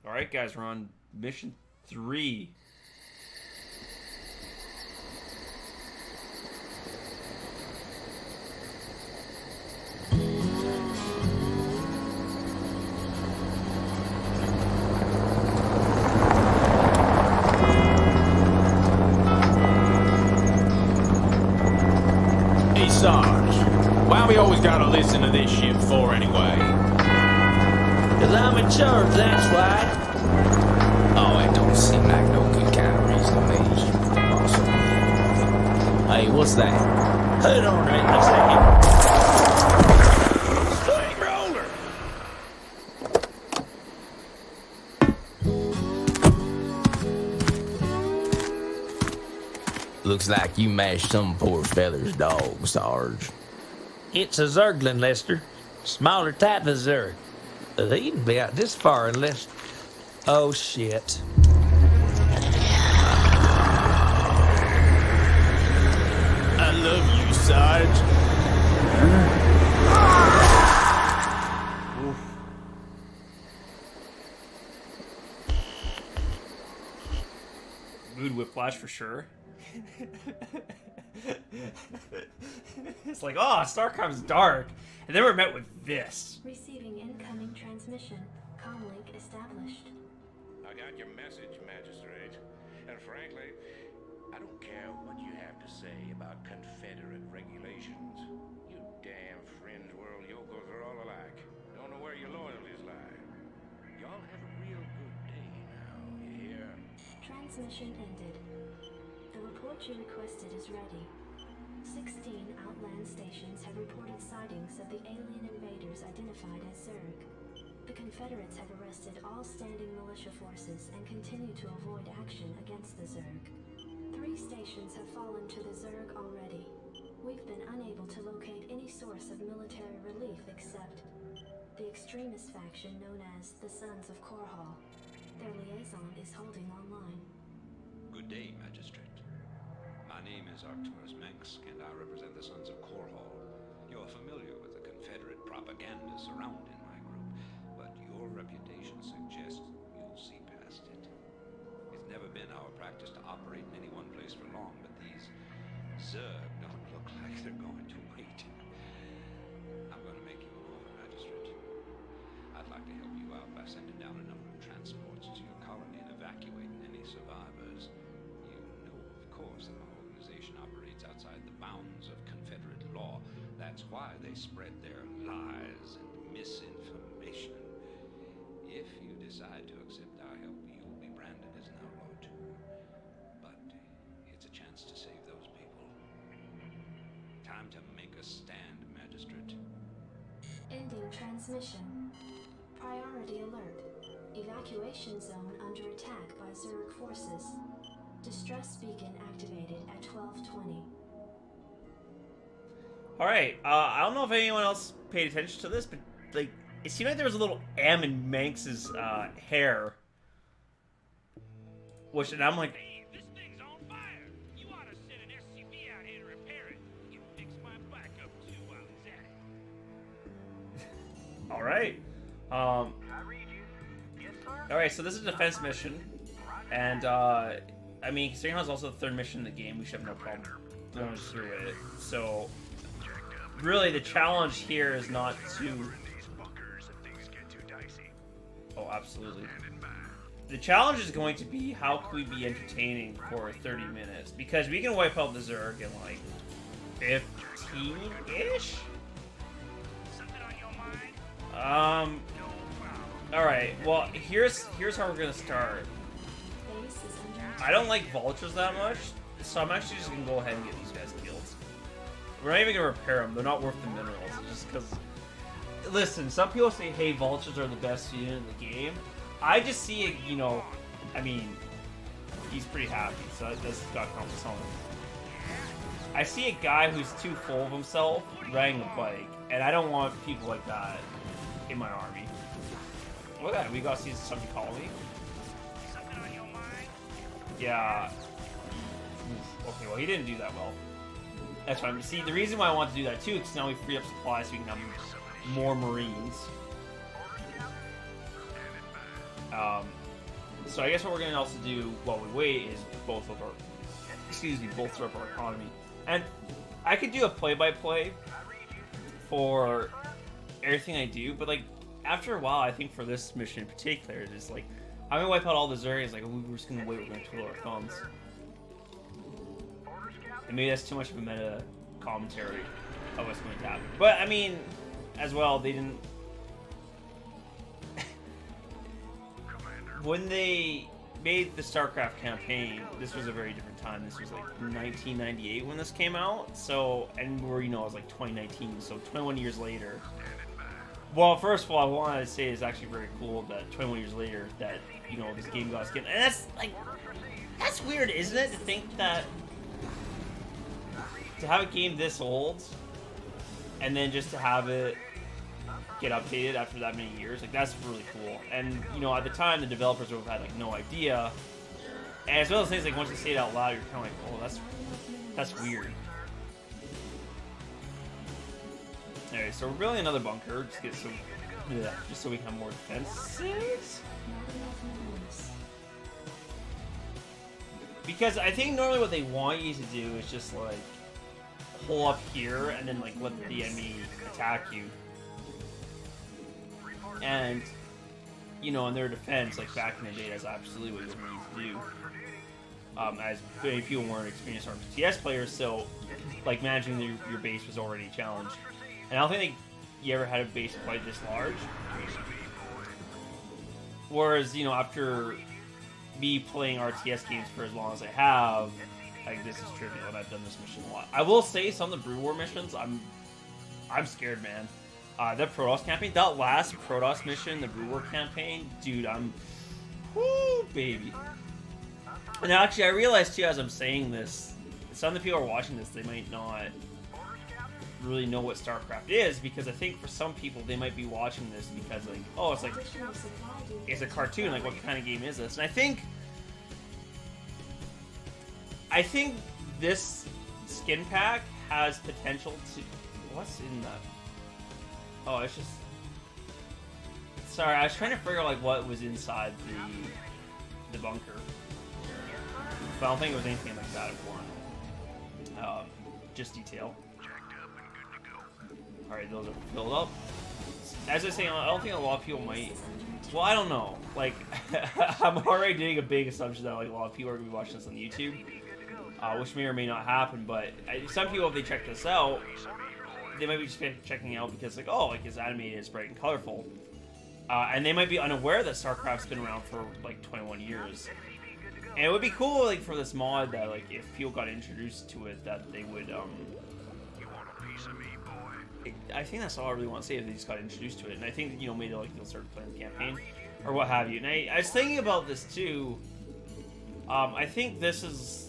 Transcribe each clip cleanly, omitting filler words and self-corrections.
Alright, guys, we're on mission 3. Hey, Sarge, why we always gotta listen to this shit for anyway? Cause I'm in charge, that's why. Oh, it don't seem like no good kind of reason to me. Awesome. Hey, what's that? Hold on a second. Steamroller! Looks like you mashed some poor fella's dog, Sarge. It's a Zerglin, Lester. Smaller type of Zerg. They even be out this far unless... Oh, shit. I love you, Sarge. Mood whiplash for sure. It's like, oh, StarCraft's dark. And then we're met with this. Receiving incoming transmission. Comlink established. I got your message, Magistrate. And frankly, I don't care what you have to say about Confederate regulations. You damn fringe world yokels are all alike. Don't know where your loyalties lie. Y'all have a real good day now, you hear? Transmission ended. The report you requested is ready. 16 outland stations have reported sightings of the alien invaders identified as Zerg. The Confederates have arrested all standing militia forces and continue to avoid action against the Zerg. 3 stations have fallen to the Zerg already. We've been unable to locate any source of military relief except the extremist faction known as the Sons of Korhal. Their liaison is holding online. Good day, Magistrate. My name is Arcturus Mensk, and I represent the Sons of Korhal. You're familiar with the Confederate propaganda surrounding my group, but your reputation suggests you'll see past it. It's never been our practice to operate in any one place for long, but these Zerg don't look like they're going to wait. I'm going to make you an offer, Magistrate. I'd like to help you out by sending down a number of transports to your colony and evacuating any survivors. You know, of course, that my organization operates outside the bounds of Confederate law. That's why they spread their lies and misinformation. If you decide to accept our help, you'll be branded as an outlaw too. But it's a chance to save those people. Time to make a stand, Magistrate. Ending transmission. Priority alert. Evacuation zone under attack by Zerg forces. Distress beacon activated at 12:20. Alright, I don't know if anyone else paid attention to this, but like it seemed like there was a little M in Manx's hair. Which, and I'm like, Hey, this thing's on fire. You ought to send an SCV out here to repair it. You can fix my backup too while he's at it. alright. Alright, so this is a defense mission. And, I mean, considering how it's also the 3rd mission in the game, we should have no problem going through it. So, really, the challenge here is not to... Oh, absolutely. The challenge is going to be how can we be entertaining for 30 minutes. Because we can wipe out the Zerg in, like, 15-ish? Something on your mind? Alright, well, here's how we're gonna start. Base is under attack. I don't like vultures that much, so I'm actually just gonna go ahead and get these guys killed. We're not even gonna repair them, they're not worth the minerals, just because... Listen, some people say, hey, vultures are the best unit in the game. I just see it, you know, I mean, he's pretty happy, so that's got to something. I see a guy who's too full of himself riding a bike, and I don't want people like that in my army. Look at that, we got to see somebody call me. Something on your mind? Yeah. Oof. Okay, well, he didn't do that well. That's fine. See, the reason why I want to do that too is now we free up supplies so we can have more Marines. So I guess what we're gonna also do while we wait is bolster up our economy. And I could do a play-by-play for everything I do, but like after a while, I think for this mission in particular, it's like I'm gonna wipe out all the Zergs. Like we're just gonna wait. We're gonna twiddle our thumbs. And maybe that's too much of a meta commentary of what's going to happen. But I mean, as well, they didn't. When they made the StarCraft campaign, this was a very different time. This was like 1998 when this came out. So, and we're, it was like 2019, so 21 years later. Well, first of all, I wanted to say it's actually very cool that 21 years later that, this game got skin. And that's weird, isn't it? To think that, to have a game this old, and then just to have it get updated after that many years, like that's really cool. And at the time the developers would have had like no idea, and as well as things like once you say it out loud, you're kind of like, oh, that's weird. Alright, so we're building another bunker just so we can have more defenses. Because I think normally what they want you to do is just like pull up here and then like let the enemy attack you. And, in their defense, like back in the day, that's absolutely what you need to do. As many people weren't experienced RTS players, so like managing your base was already a challenge. And I don't think you ever had a base quite this large. Whereas, after me playing RTS games for as long as I have, like this is trivial, and I've done this mission a lot. I will say some of the Brew War missions, I'm scared, man. That Protoss campaign, that last Protoss mission, the Brew War campaign, dude, whoo, baby. And actually, I realized too, as I'm saying this, some of the people who are watching this, they might not really know what StarCraft is, because I think for some people, they might be watching this because like, oh, it's a cartoon, like what kind of game is this? And I think this skin pack has potential to, what's in that? Oh, it's just... Sorry, I was trying to figure out like what was inside the bunker. But I don't think it was anything like that important. Just detail. Alright, those are filled up. As I was saying, I don't think a lot of people might... Well, I don't know. Like, I'm already doing a big assumption that like a lot of people are going to be watching this on YouTube. Which may or may not happen, but some people, if they check this out, they might be just checking out because like, oh, like it's animated, it's bright and colorful, and they might be unaware that StarCraft's been around for like 21 years. And it would be cool, like for this mod, that like if people got introduced to it, that they would I think that's all I really want to say. If they just got introduced to it, and I think maybe like they'll start playing the campaign or what have you. And I was thinking about this too. I think this is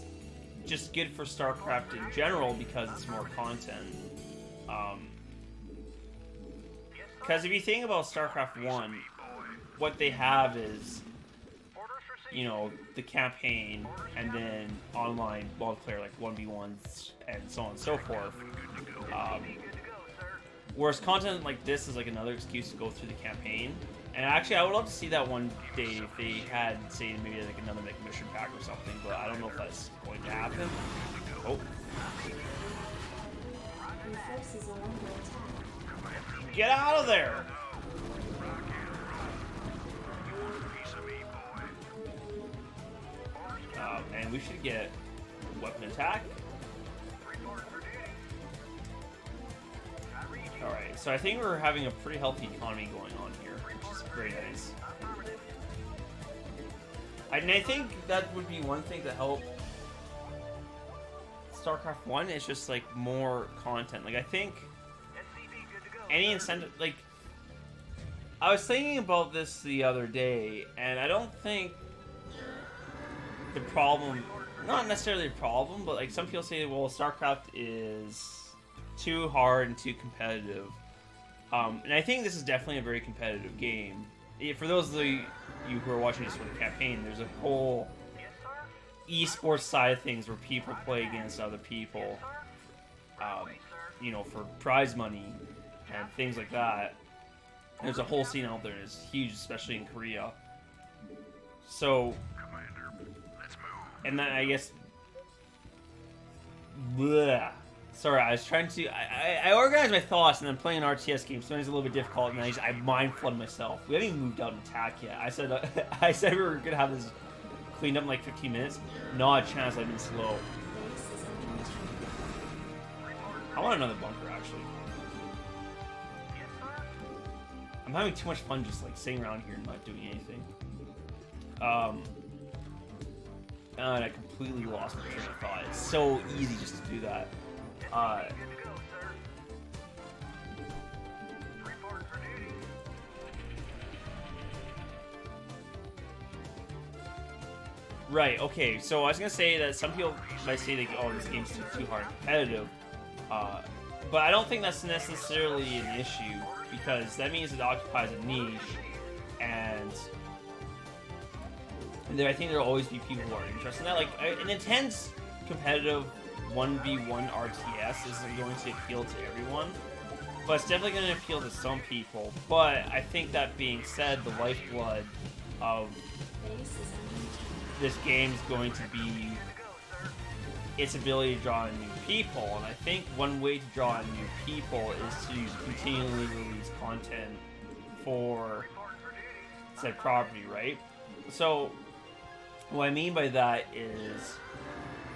just good for StarCraft in general because it's more content. Because if you think about StarCraft 1, what they have is, the campaign and then online multiplayer like 1v1s and so on and so forth. Whereas content like this is like another excuse to go through the campaign. And actually, I would love to see that one day if they had, say, maybe like another mission pack or something, but I don't know if that's going to happen. Oh. Get out of there! And we should get weapon attack. Alright, so I think we're having a pretty healthy economy going on here, which is very nice. And I think that would be one thing to help StarCraft 1 is just like more content. Like I think any incentive, like I was thinking about this the other day, and I don't think the problem, not necessarily a problem, but like some people say, well, StarCraft is too hard and too competitive. And I think this is definitely a very competitive game. For those of you who are watching this for the campaign, there's a whole esports side of things where people play against other people, for prize money and things like that. There's a whole scene out there, and it's huge, especially in Korea. So, and then I guess, bleh. Sorry, I was trying to, I organized my thoughts, and then playing an RTS game, sometimes it's a little bit difficult, and I mind flood myself. We haven't even moved out and attack yet. I said we were gonna have this cleaned up in like 15 minutes. Not a chance. I've been slow. I want another bunker, actually. I'm having too much fun just like sitting around here and not doing anything. And I completely lost my train of thought. It's so easy just to do that. Right, okay, so I was gonna say that some people might say that, oh, this game's too hard and competitive. But I don't think that's necessarily an issue, because that means it occupies a niche, and I think there'll always be people who are interested in that. Like, an intense competitive 1v1 RTS isn't going to appeal to everyone, but it's definitely going to appeal to some people. But I think that being said, the lifeblood of this game is going to be its ability to draw in new people, and I think one way to draw in new people is to continually release content for said property, right? So what I mean by that is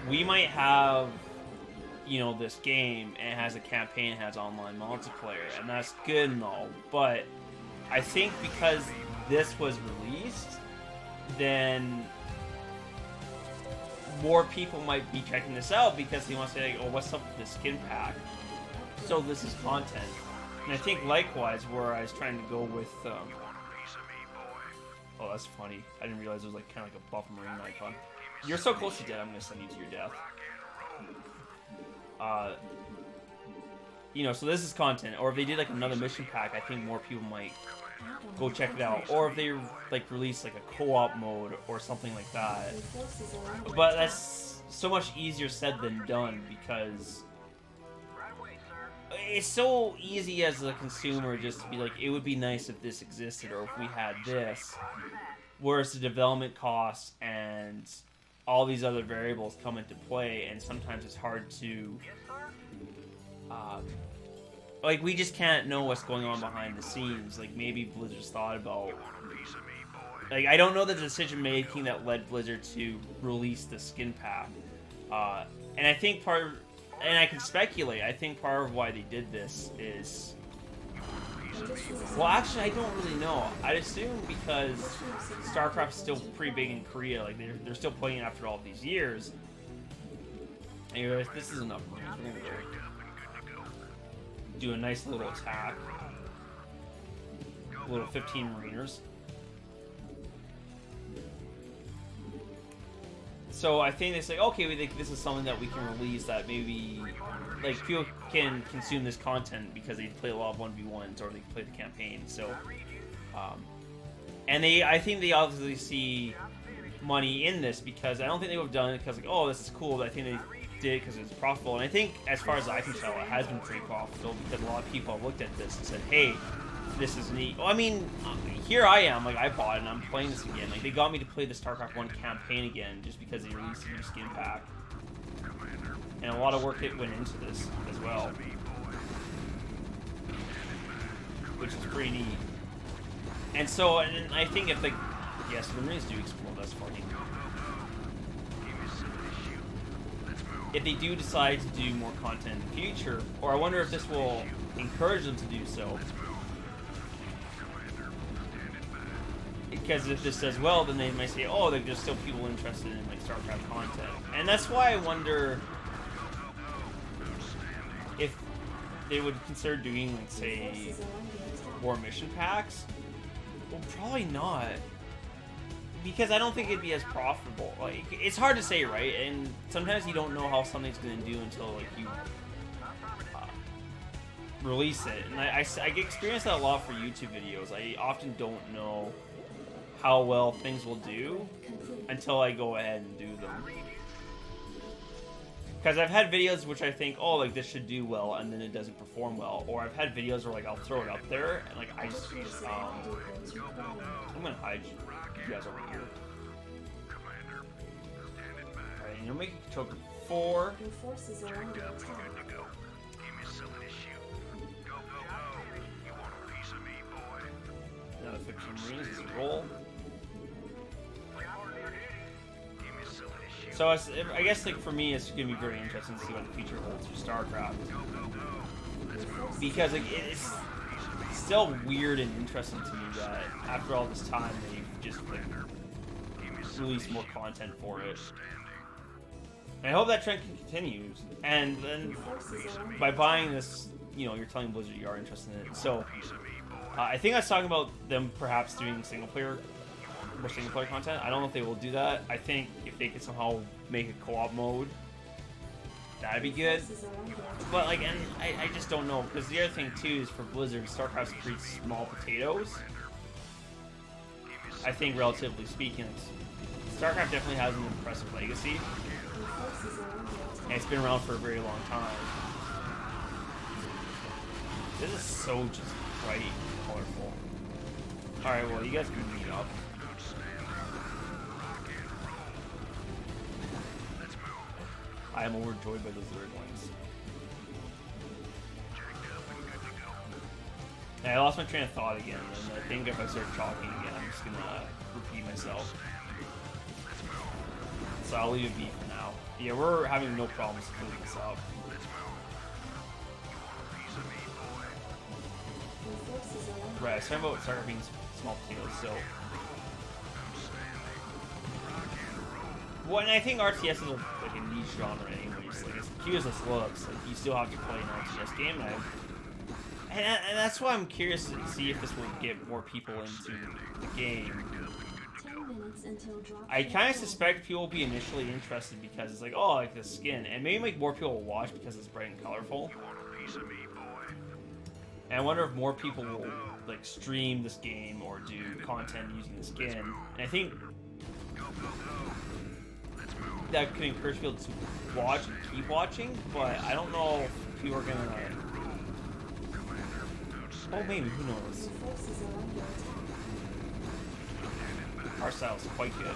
we might have, you know, this game and it has a campaign, it has online multiplayer, and that's good and all, but I think because this was released, then more people might be checking this out because they want to say, like, oh, what's up with this skin pack? So this is content. And I think likewise, where I was trying to go with, oh, that's funny. I didn't realize it was like kind of like a buff marine icon. You're so close to death, I'm going to send you to your death. You know, so this is content. Or if they did like another mission pack, I think more people might go check it out. Or if they like release like a co-op mode or something like that. But that's so much easier said than done, because it's so easy as a consumer just to be like, it would be nice if this existed or if we had this. Whereas the development costs and all these other variables come into play, and sometimes it's hard to like, we just can't know what's going on behind the scenes. Like, maybe Blizzard's thought about, like, I don't know the decision making that led Blizzard to release the skin pack, and I think and I can speculate, I think part of why they did this is, well, actually, I don't really know. I'd assume because StarCraft's still pretty big in Korea, like, they're still playing after all these years. Anyways, this is enough Marines. We're gonna go do a nice little attack. A little 15 Mariners. So I think they say, okay, we think this is something that we can release that maybe, like, people can consume this content because they play a lot of 1v1s or they play the campaign. So, and I think they obviously see money in this, because I don't think they would have done it because, like, oh, this is cool, but I think they did because it's profitable. And I think, as far as I can tell, it has been pretty profitable, because a lot of people have looked at this and said, hey, this is neat. Well, I mean, here I am, like, I bought it and I'm playing this again. Like, they got me to play the StarCraft 1 campaign again just because they released a new skin pack. And a lot of work went into this as well, which is pretty neat. And so, and I think if, like, yes, the Marines do explode, that's funny. If they do decide to do more content in the future, or I wonder if this will encourage them to do so. Because if this does well, then they might say, oh, there's still people interested in, like, StarCraft content. And that's why I wonder if they would consider doing, like, say, more mission packs. Well, probably not. Because I don't think it'd be as profitable. Like, it's hard to say, right? And sometimes you don't know how something's going to do until, like, you release it. And I experience that a lot for YouTube videos. I often don't know how well things will do until I go ahead and do them. Because I've had videos which I think, oh, like, this should do well, and then it doesn't perform well. Or I've had videos where, like, I'll throw it up there, and, like, I just I'm gonna hide you guys over here. You know, make a control group 4. Your forces are under attack. Another 15 Marines is a roll. So I guess like for me, it's gonna be very interesting to see what the future holds for StarCraft, because like it's still weird and interesting to me that after all this time they've just like released more content for it. And I hope that trend continues. And then by buying this, you know, you're telling Blizzard you are interested in it. So I think I was talking about them perhaps doing more single player content. I don't know if they will do that. I think if they could somehow make a co-op mode, that'd be good. But like, and I just don't know, because the other thing too is for Blizzard, StarCraft's pretty small potatoes. I think relatively speaking, StarCraft definitely has an impressive legacy, and it's been around for a very long time. This is so just bright and colorful. Alright, well, you guys can meet up. I am overjoyed by those Zerglings. And I lost my train of thought again, and I think if I start talking again, I'm just gonna repeat myself. So I'll leave it be for now. Yeah, we're having no problems filling this up. Right, I was talking about StarCraft being small potatoes, so... Well, and I think RTS is like a niche genre anyways. Like, as cute as this looks, like, you still have to play an RTS game, and that's why I'm curious to see if this will get more people into the game. 10 minutes until drop. I kind of suspect people will be initially interested because it's like, oh, I like this skin, and maybe like more people will watch because it's bright and colorful. And I wonder if more people will like stream this game or do content using the skin. And I think that could encourage people to watch and keep watching, but I don't know if people are gonna. Oh, maybe, who knows? Our style is quite good.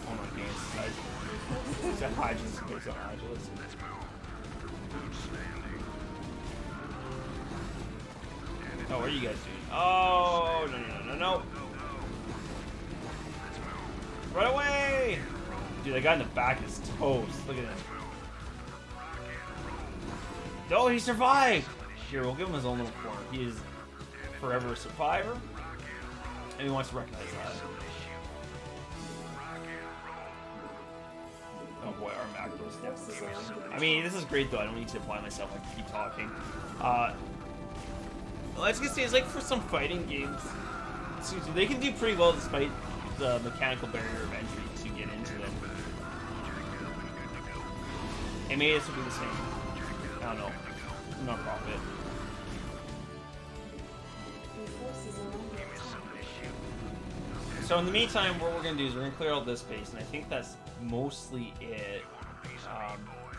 Oh my goodness, it's a Hydras, it's a Hydras. Oh, what are you guys doing? Oh, no. Run away! Dude, that guy in the back is toast. Look at him. No, he survived! Here, we'll give him his own little corner. He is forever a survivor, and he wants to recognize that. Oh boy, our macros definitely. I mean, this is great though. I don't need to apply myself. I can keep talking. Let's just say it's like for some fighting games, they can do pretty well despite the mechanical barrier of entry to get into them. And maybe this will be the same. I don't know. Non-profit. So in the meantime, what we're going to do is we're going to clear out this space, and I think that's mostly it.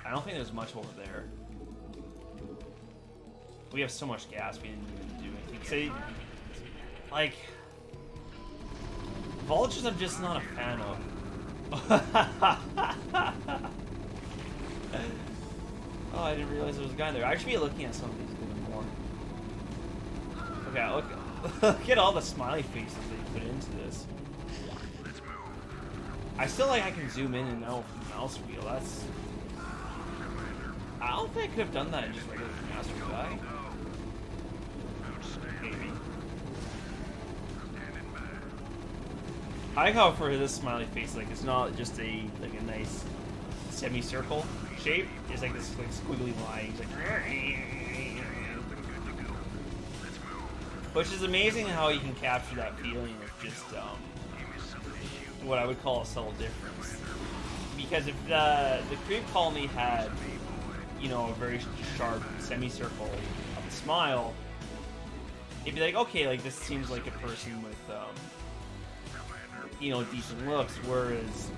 I don't think there's much over there. We have so much gas, we didn't even do anything. See, like, vultures I'm just not a fan of. Oh, I didn't realize there was a guy there. I should be looking at some of these a little more. Okay, look at all the smiley faces they put into this. I still like I can zoom in and out with the mouse wheel. That's... I don't think I could have done that in just regular mouse wheel guy. Maybe. I like how for this smiley face, like it's not just a nice semicircle shape. It's like this like squiggly line. It's like, which is amazing how you can capture that feeling of just what I would call a subtle difference. Because if the creep colony had, you know, a very sharp semicircle of a smile, it'd be like, okay, like this seems like a person with you know, decent looks, whereas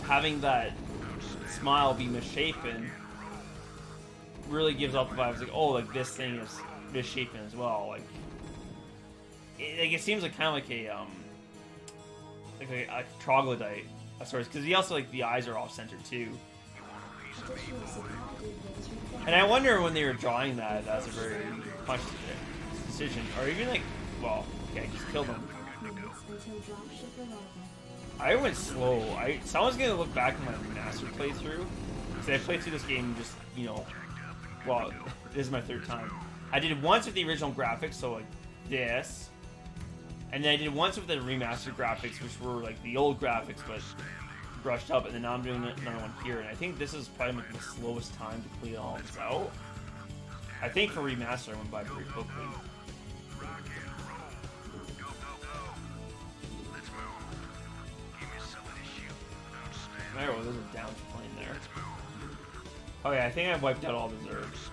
having that smile be misshapen really gives off the vibes like, oh, like this thing is misshapen as well. Like, it seems like kind of like a troglodyte of sorts, because he also, like, the eyes are off center too. Additional supply depot is required. And I wonder when they were drawing that, that's a very conscious decision, or even like, well, okay, just kill them. Minutes until dropship arrival. I went slow. Someone's gonna look back at my remastered playthrough. So I played through this game just, you know, well, this is my third time. I did it once with the original graphics, so like this, and then I did it once with the remastered graphics, which were like the old graphics but brushed up, and then now I'm doing another one here. And I think this is probably like the slowest time to clean all this out. I think for remaster, I went by pretty quickly. Alright, well, there's a down plane there. Okay, I think I've wiped out all the Zergs.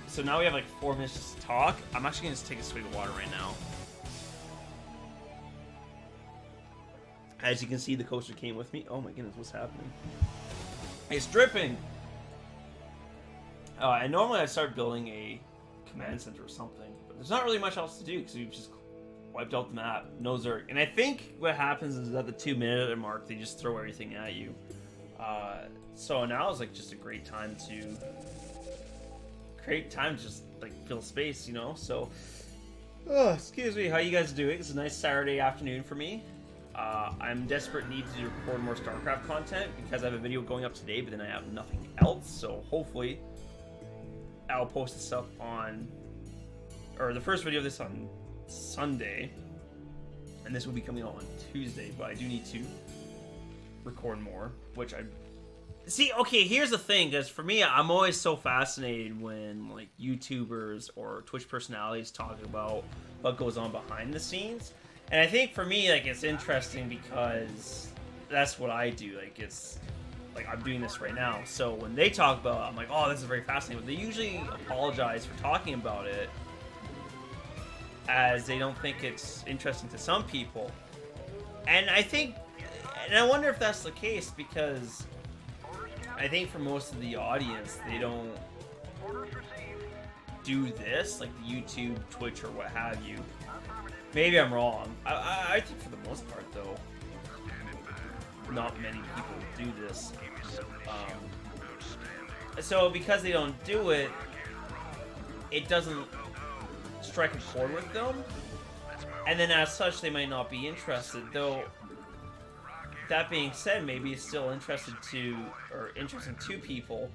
So now we have like 4 minutes to talk. I'm actually gonna just take a swig of water right now. As you can see, the coaster came with me. Oh my goodness, what's happening? It's dripping! And normally I'd start building a command center or something, but there's not really much else to do because we've just wiped out the map. No Zerg. And I think what happens is at the 2-minute mark, they just throw everything at you. So now is like just a great time to just like fill space, you know? So, excuse me, how you guys doing? It's a nice Saturday afternoon for me. I'm in desperate need to record more StarCraft content because I have a video going up today, but then I have nothing else. So hopefully I'll post this up on, or the first video of this on Sunday, and this will be coming out on Tuesday, but I do need to record more, which I see. Okay, here's the thing, because for me, I'm always so fascinated when like YouTubers or Twitch personalities talk about what goes on behind the scenes. And I think for me, like, it's interesting because that's what I do. Like, it's like I'm doing this right now. So when they talk about it, I'm like, oh, this is very fascinating. But they usually apologize for talking about it, as they don't think it's interesting to some people. And I think, and I wonder if that's the case, because I think for most of the audience, they don't do this, like the YouTube, Twitch, or what have you. Maybe I'm wrong. I think for the most part, though, not many people do this. So because they don't do it, it doesn't strike a chord with them, and then as such they might not be interested. Though that being said, maybe it's still interesting to people,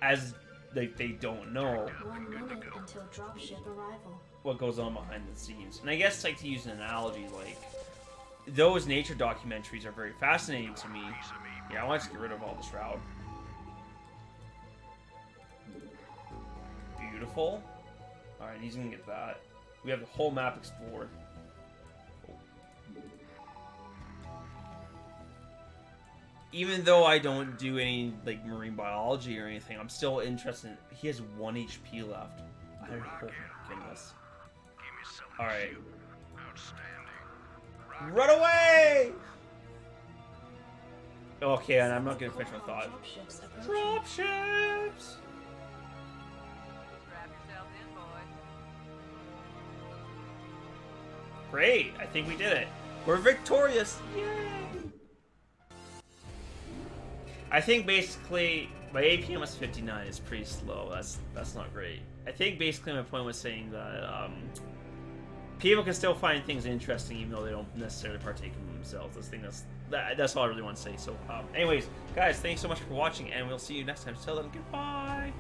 as they don't know 1 minute until dropship arrival. what goes on behind the scenes. And I guess, like, to use an analogy, like, those nature documentaries are very fascinating to me. Yeah, I want to get rid of all the shroud. Beautiful. Alright, he's gonna get that. We have the whole map explored. Even though I don't do any, like, marine biology or anything, I'm still interested. He has 1 HP left. Oh my goodness. Alright. Run away! Okay, and I'm not gonna finish my thought. Dropships approaching. Dropships! Great, I think we did it. We're victorious! Yay! I think basically my APM was 59. It's pretty slow. That's not great. I think basically my point was saying that people can still find things interesting even though they don't necessarily partake in them themselves. That's all I really want to say. So, anyways, guys, thanks so much for watching, and we'll see you next time. Till then, goodbye.